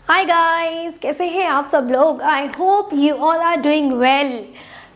Hi guys, कैसे हैं आप सब लोग। I hope you all are doing well.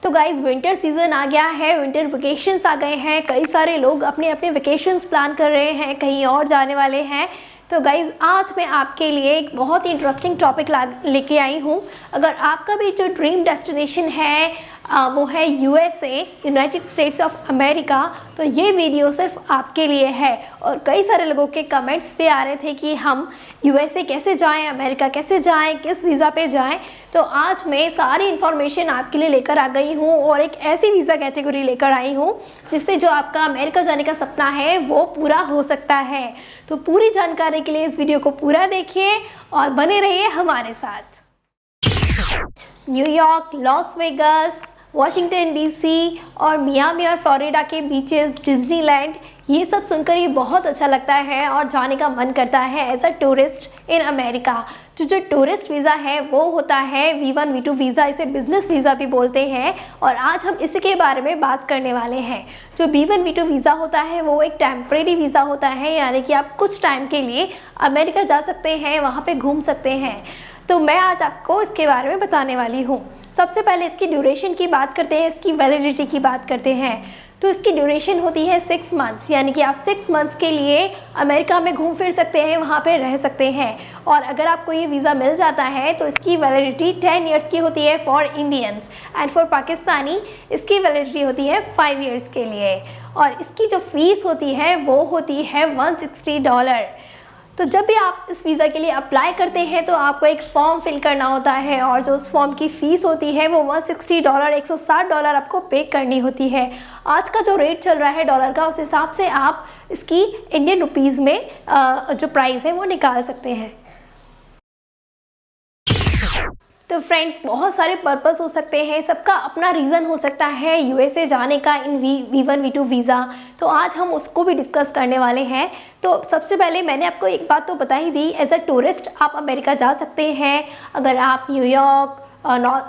तो गाइस, विंटर सीज़न आ गया है, विंटर वेकेशंस आ गए हैं। कई सारे लोग अपने अपने वेकेशंस प्लान कर रहे हैं, कहीं और जाने वाले हैं। तो गाइस, आज मैं आपके लिए एक बहुत ही इंटरेस्टिंग टॉपिक लेके आई हूँ। अगर आपका भी जो ड्रीम डेस्टिनेशन है वो है USA, United states of America, तो ये वीडियो सिर्फ आपके लिए है। और कई सारे लोगों के कमेंट्स पे आ रहे थे कि हम यूएसए कैसे जाएं, अमेरिका कैसे जाएं, किस वीज़ा पे जाएं। तो आज मैं सारी इन्फॉर्मेशन आपके लिए लेकर आ गई हूँ और एक ऐसी वीज़ा कैटेगरी लेकर आई हूँ जिससे जो आपका अमेरिका जाने का सपना है वो पूरा हो सकता है। तो पूरी जानकारी के लिए इस वीडियो को पूरा देखिए और बने रहिए हमारे साथ। New York, Las Vegas, Washington DC और मियामी और फ्लोरिडा के बीचेस, डिज्नीलैंड, ये सब सुनकर ही बहुत अच्छा लगता है और जाने का मन करता है as a tourist in America. जो टूरिस्ट वीज़ा है वो होता है V1 V2 वीज़ा, इसे बिजनेस वीज़ा भी बोलते हैं। और आज हम इसी के बारे में बात करने वाले हैं। जो V1 V2 वीज़ा होता है वो एक टेम्परेरी वीज़ा होता है, यानी कि आप कुछ टाइम के लिए अमेरिका जा सकते हैं, वहाँ पे घूम सकते हैं। तो मैं आज आपको इसके बारे में बताने वाली हूँ। सबसे पहले इसकी ड्यूरेशन की बात करते हैं, इसकी वैलिडिटी की बात करते हैं। तो इसकी ड्यूरेशन होती है 6 मंथ्स, यानी कि आप 6 मंथ्स के लिए अमेरिका में घूम फिर सकते हैं, वहाँ पे रह सकते हैं। और अगर आपको ये वीज़ा मिल जाता है तो इसकी वैलिडिटी 10 ईयर्स की होती है for Indians, and for Pakistani इसकी वैलिडिटी होती है 5 ईयर्स के लिए। और इसकी जो फ़ीस होती है वो होती है $160। तो जब भी आप इस वीज़ा के लिए अप्लाई करते हैं तो आपको एक फॉर्म फिल करना होता है और जो उस फॉर्म की फ़ीस होती है वो $160, $160 आपको पे करनी होती है। आज का जो रेट चल रहा है डॉलर का, उस हिसाब से आप इसकी इंडियन रुपीज़ में जो प्राइस है वो निकाल सकते हैं। तो फ्रेंड्स, बहुत सारे पर्पस हो सकते हैं, सबका अपना रीज़न हो सकता है यूएसए जाने का इन V1 V2 वीज़ा। तो आज हम उसको भी डिस्कस करने वाले हैं। तो सबसे पहले मैंने आपको एक बात तो बता ही दी, एज अ टूरिस्ट आप अमेरिका जा सकते हैं। अगर आप न्यूयॉर्क,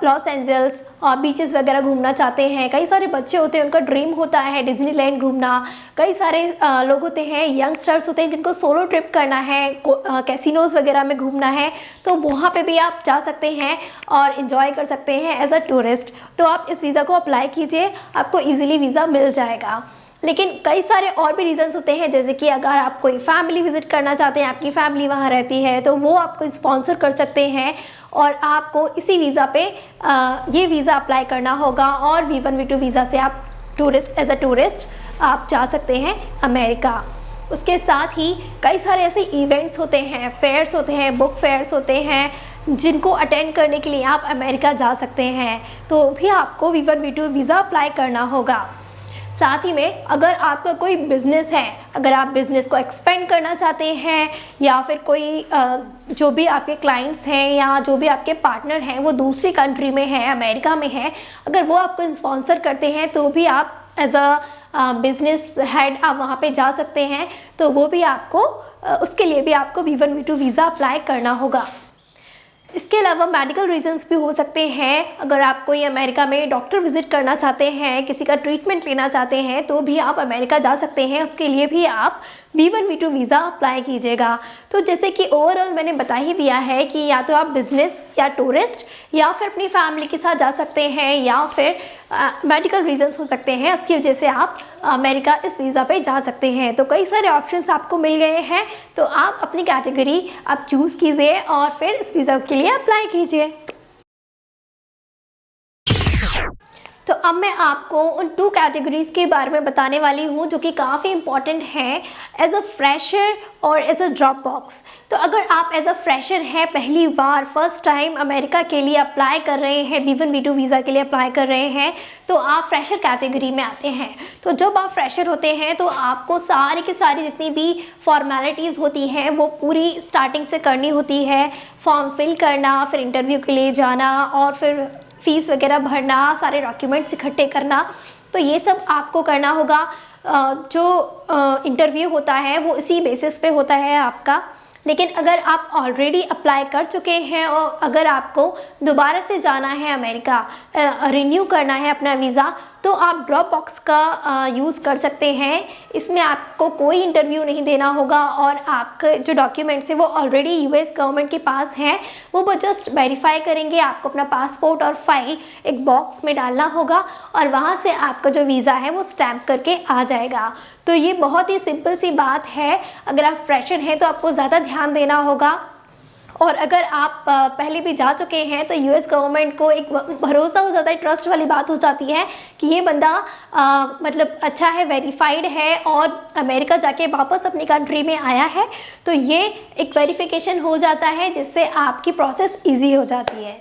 लॉस एंजल्स और बीचेस वगैरह घूमना चाहते हैं। कई सारे बच्चे होते हैं, उनका ड्रीम होता है डिज्नीलैंड घूमना। कई सारे लोग होते हैं, यंगस्टर्स होते हैं जिनको सोलो ट्रिप करना है, कैसीनोज़ वगैरह में घूमना है। तो वहाँ पे भी आप जा सकते हैं और इन्जॉय कर सकते हैं एज अ टूरिस्ट। तो आप इस वीज़ा को अप्लाई कीजिए, आपको ईजिली वीज़ा मिल जाएगा। लेकिन कई सारे और भी रीज़न्स होते हैं, जैसे कि अगर आप कोई फैमिली विज़िट करना चाहते हैं, आपकी फैमिली वहाँ रहती है, तो वो आपको स्पॉन्सर कर सकते हैं और आपको इसी वीज़ा पे ये वीज़ा अप्लाई करना होगा। और V1 V2 वीज़ा से आप एज अ टूरिस्ट आप जा सकते हैं अमेरिका। उसके साथ ही कई सारे ऐसे इवेंट्स होते हैं, फेयर्स होते हैं, बुक फेयर्स होते हैं, जिनको अटेंड करने के लिए आप अमेरिका जा सकते हैं। तो भी आपको V1 V2 वीज़ा अप्लाई करना होगा। साथ ही में अगर आपका कोई बिज़नेस है, अगर आप बिज़नेस को एक्सपेंड करना चाहते हैं, या फिर कोई जो भी आपके क्लाइंट्स हैं या जो भी आपके पार्टनर हैं वो दूसरी कंट्री में हैं, अमेरिका में हैं, अगर वो आपको स्पॉन्सर करते हैं तो भी आप एज अ बिज़नेस हेड आप वहाँ पे जा सकते हैं। तो वो भी आपको उसके लिए भी आपको V1 V2 वीज़ा अप्लाई करना होगा। इसके अलावा मेडिकल रीजंस भी हो सकते हैं। अगर आप कोई अमेरिका में डॉक्टर विज़िट करना चाहते हैं, किसी का ट्रीटमेंट लेना चाहते हैं, तो भी आप अमेरिका जा सकते हैं। उसके लिए भी आप V1 V2 वीज़ा अप्लाई कीजिएगा। तो जैसे कि ओवरऑल मैंने बता ही दिया है कि या तो आप बिज़नेस या टूरिस्ट या फिर अपनी फैमिली के साथ जा सकते हैं, या फिर मेडिकल रीजंस हो सकते हैं, उसकी वजह से आप अमेरिका इस वीज़ा पे जा सकते हैं। तो कई सारे ऑप्शंस आपको मिल गए हैं, तो आप अपनी कैटेगरी आप चूज़ कीजिए और फिर इस वीज़ा के लिए अप्लाई कीजिए। तो अब मैं आपको उन 2 कैटेगरीज़ के बारे में बताने वाली हूँ जो कि काफ़ी इंपॉर्टेंट हैं, एज अ फ्रेशर और एज अ ड्रॉप बॉक्स। तो अगर आप एज अ फ्रेशर हैं, पहली बार फर्स्ट टाइम अमेरिका के लिए अप्लाई कर रहे हैं, V1 V2 वीज़ा के लिए अप्लाई कर रहे हैं, तो आप फ्रेशर कैटेगरी में आते हैं। तो जब आप फ्रेशर होते हैं तो आपको सारी की सारी जितनी भी फॉर्मेलिटीज़ होती हैं वो पूरी स्टार्टिंग से करनी होती है। फॉर्म फिल करना, फिर इंटरव्यू के लिए जाना और फिर फ़ीस वगैरह भरना, सारे डॉक्यूमेंट्स इकट्ठे करना, तो ये सब आपको करना होगा। जो इंटरव्यू होता है वो इसी बेसिस पे होता है आपका। लेकिन अगर आप ऑलरेडी अप्लाई कर चुके हैं और अगर आपको दोबारा से जाना है अमेरिका, रिन्यू करना है अपना वीज़ा, तो आप ड्रॉप बॉक्स का यूज़ कर सकते हैं। इसमें आपको कोई इंटरव्यू नहीं देना होगा और आपके जो डॉक्यूमेंट्स हैं वो ऑलरेडी यूएस गवर्नमेंट के पास हैं, वो जस्ट वेरीफाई करेंगे। आपको अपना पासपोर्ट और फाइल एक बॉक्स में डालना होगा और वहाँ से आपका जो वीज़ा है वो स्टैम्प करके आ जाएगा। तो ये बहुत ही सिंपल सी बात है। अगर आप फ्रेशर हैं तो आपको ज़्यादा ध्यान देना होगा, और अगर आप पहले भी जा चुके हैं तो यूएस गवर्नमेंट को एक भरोसा हो जाता है, ट्रस्ट वाली बात हो जाती है कि ये बंदा मतलब अच्छा है, वेरीफाइड है और अमेरिका जाके वापस अपनी कंट्री में आया है। तो ये एक वेरिफिकेशन हो जाता है जिससे आपकी प्रोसेस इजी हो जाती है।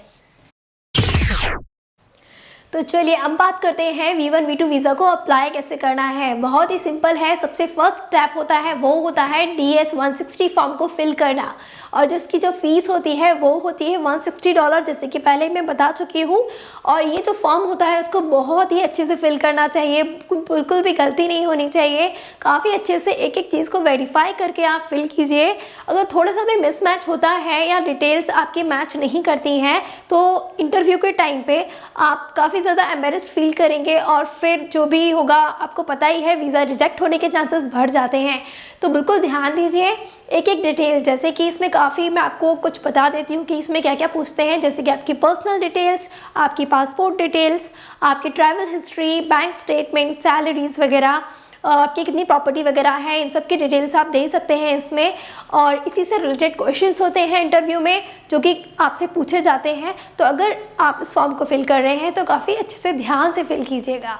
तो चलिए अब बात करते हैं V1 V2 वीज़ा को अप्लाई कैसे करना है। बहुत ही सिंपल है। सबसे फर्स्ट स्टेप होता है वो होता है DS-160 फॉर्म को फिल करना, और जिसकी जो फीस होती है वो होती है $160, जैसे कि पहले मैं बता चुकी हूँ। और ये जो फॉर्म होता है उसको बहुत ही अच्छे से फिल करना चाहिए, बिल्कुल भी गलती नहीं होनी चाहिए। काफ़ी अच्छे से एक एक चीज़ को वेरीफाई करके आप फिल कीजिए। अगर थोड़ा सा भी मिसमैच होता है या डिटेल्स आपकी मैच नहीं करती हैं तो इंटरव्यू के टाइम पे आप काफ़ी ज़्यादा एम्बेरस्ड फील करेंगे, और फिर जो भी होगा आपको पता ही है वीज़ा रिजेक्ट होने के चांसेस बढ़ जाते हैं। तो बिल्कुल ध्यान दीजिए एक एक डिटेल। जैसे कि इसमें काफ़ी मैं आपको कुछ बता देती हूँ कि इसमें क्या क्या पूछते हैं, जैसे कि आपकी पर्सनल डिटेल्स, आपकी पासपोर्ट डिटेल्स, आपकी travel history, bank statement, salaries वगैरह, आपकी कितनी प्रॉपर्टी वगैरह है, इन सब की डिटेल्स आप दे सकते हैं इसमें। और इसी से रिलेटेड क्वेश्चंस होते हैं इंटरव्यू में जो कि आपसे पूछे जाते हैं। तो अगर आप इस फॉर्म को फिल कर रहे हैं तो काफ़ी अच्छे से ध्यान से फिल कीजिएगा।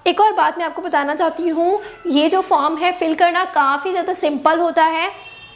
एक और बात मैं आपको बताना चाहती हूँ, ये जो फॉर्म है फिल करना काफ़ी ज़्यादा सिंपल होता है,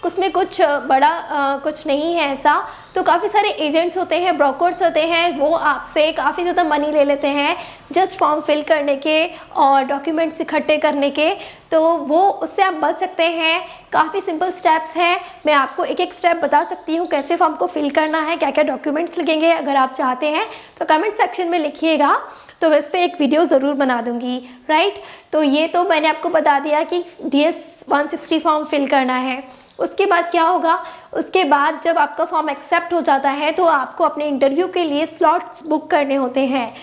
उसमें कुछ बड़ा कुछ नहीं है ऐसा। तो काफ़ी सारे एजेंट्स होते हैं, ब्रोकर्स होते हैं, वो आपसे काफ़ी ज़्यादा मनी ले लेते हैं जस्ट फॉर्म फिल करने के और डॉक्यूमेंट्स इकट्ठे करने के। तो वो उससे आप बच सकते हैं। काफ़ी सिंपल स्टेप्स हैं, मैं आपको एक एक स्टेप बता सकती हूँ कैसे फॉर्म को फिल करना है, क्या क्या डॉक्यूमेंट्स लगेंगे। अगर आप चाहते हैं तो कमेंट सेक्शन में लिखिएगा, तो मैं इस पर एक वीडियो ज़रूर बना दूँगी, राइट। तो ये तो मैंने आपको बता दिया कि DS-160 फॉर्म फिल करना है। उसके बाद क्या होगा, उसके बाद जब आपका फॉर्म एक्सेप्ट हो जाता है तो आपको अपने इंटरव्यू के लिए स्लॉट्स बुक करने होते हैं।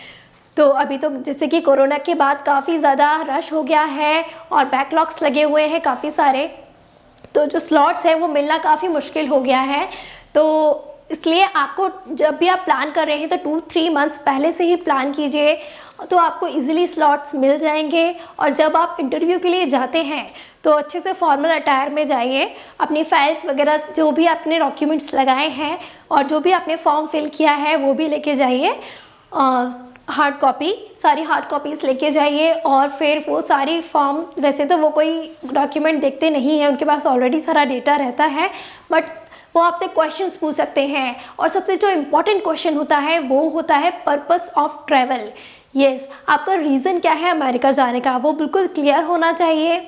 तो अभी तो जैसे कि कोरोना के बाद काफ़ी ज़्यादा रश हो गया है और बैकलॉग्स लगे हुए हैं काफ़ी सारे, तो जो स्लॉट्स हैं वो मिलना काफ़ी मुश्किल हो गया है। तो इसलिए आपको जब भी आप प्लान कर रहे हैं तो 2-3 मंथ्स पहले से ही प्लान कीजिए, तो आपको इजीली स्लॉट्स मिल जाएंगे। और जब आप इंटरव्यू के लिए जाते हैं तो अच्छे से फॉर्मल अटायर में जाइए, अपनी फाइल्स वगैरह जो भी आपने डॉक्यूमेंट्स लगाए हैं और जो भी आपने फॉर्म फिल किया है वो भी लेके जाइए, हार्ड कॉपी, सारी हार्ड कॉपीज़ लेके जाइए। और फिर वो सारी फॉर्म, वैसे तो वो कोई डॉक्यूमेंट देखते नहीं हैं, उनके पास ऑलरेडी सारा डेटा रहता है, बट वो आपसे क्वेश्चंस पूछ सकते हैं। और सबसे जो इम्पोर्टेंट क्वेश्चन होता है वो होता है पर्पस ऑफ ट्रैवल। यस, आपका रीज़न क्या है अमेरिका जाने का, वो बिल्कुल क्लियर होना चाहिए।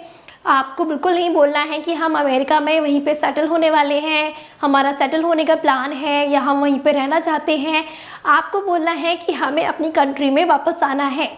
आपको बिल्कुल नहीं बोलना है कि हम अमेरिका में वहीं पे सेटल होने वाले हैं, हमारा सेटल होने का प्लान है या हम वहीं पे रहना चाहते हैं। आपको बोलना है कि हमें अपनी कंट्री में वापस आना है,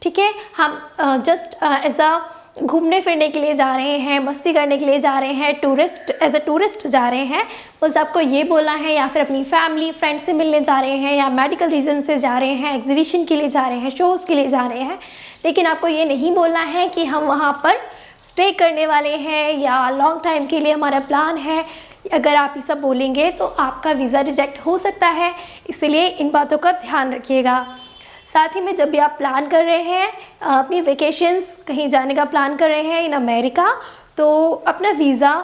ठीक है। हम जस्ट एज अ घूमने फिरने के लिए जा रहे हैं, मस्ती करने के लिए जा रहे हैं, एज अ टूरिस्ट जा रहे हैं, बस आपको ये बोलना है। या फिर अपनी फैमिली फ्रेंड से मिलने जा रहे हैं, या मेडिकल रीज़न से जा रहे हैं, एग्जीबिशन के लिए जा रहे हैं, शोज़ के लिए जा रहे हैं। लेकिन आपको ये नहीं बोलना है कि हम वहाँ पर स्टे करने वाले हैं या लॉन्ग टाइम के लिए हमारा प्लान है। अगर आप ये सब बोलेंगे तो आपका वीज़ा रिजेक्ट हो सकता है, इसलिए इन बातों का ध्यान रखिएगा। साथ ही में जब भी आप प्लान कर रहे हैं अपनी वेकेशंस, कहीं जाने का प्लान कर रहे हैं इन अमेरिका, तो अपना वीज़ा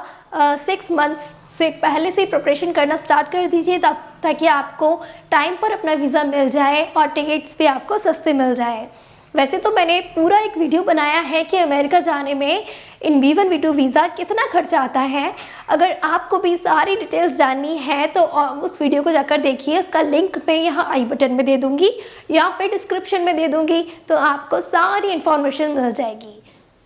6 मंथ्स से पहले से प्रिपरेशन करना स्टार्ट कर दीजिए, ताकि आपको टाइम पर अपना वीज़ा मिल जाए और टिकट्स भी आपको सस्ते मिल जाए। वैसे तो मैंने पूरा एक वीडियो बनाया है कि अमेरिका जाने में इन V1 V2 वीज़ा कितना खर्चा आता है। अगर आपको भी सारी डिटेल्स जाननी है तो उस वीडियो को जाकर देखिए, उसका लिंक मैं यहाँ आई बटन में दे दूँगी या फिर डिस्क्रिप्शन में दे दूँगी, तो आपको सारी इन्फॉर्मेशन मिल जाएगी।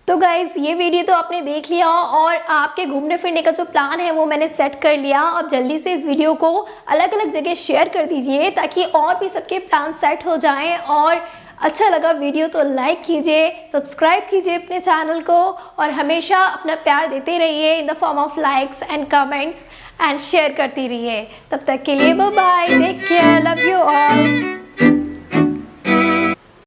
तो गाइज़, ये वीडियो तो आपने देख लिया और आपके घूमने फिरने का जो प्लान है वो मैंने सेट कर लिया। अब जल्दी से इस वीडियो को अलग अलग जगह शेयर कर दीजिए ताकि और भी सबके प्लान सेट हो जाएं। और अच्छा लगा वीडियो तो लाइक कीजिए, सब्सक्राइब कीजिए अपने चैनल को और हमेशा अपना प्यार देते रहिए in the form of likes and comments and share करती रहिए। तब तक के लिए bye bye, take care, love you all.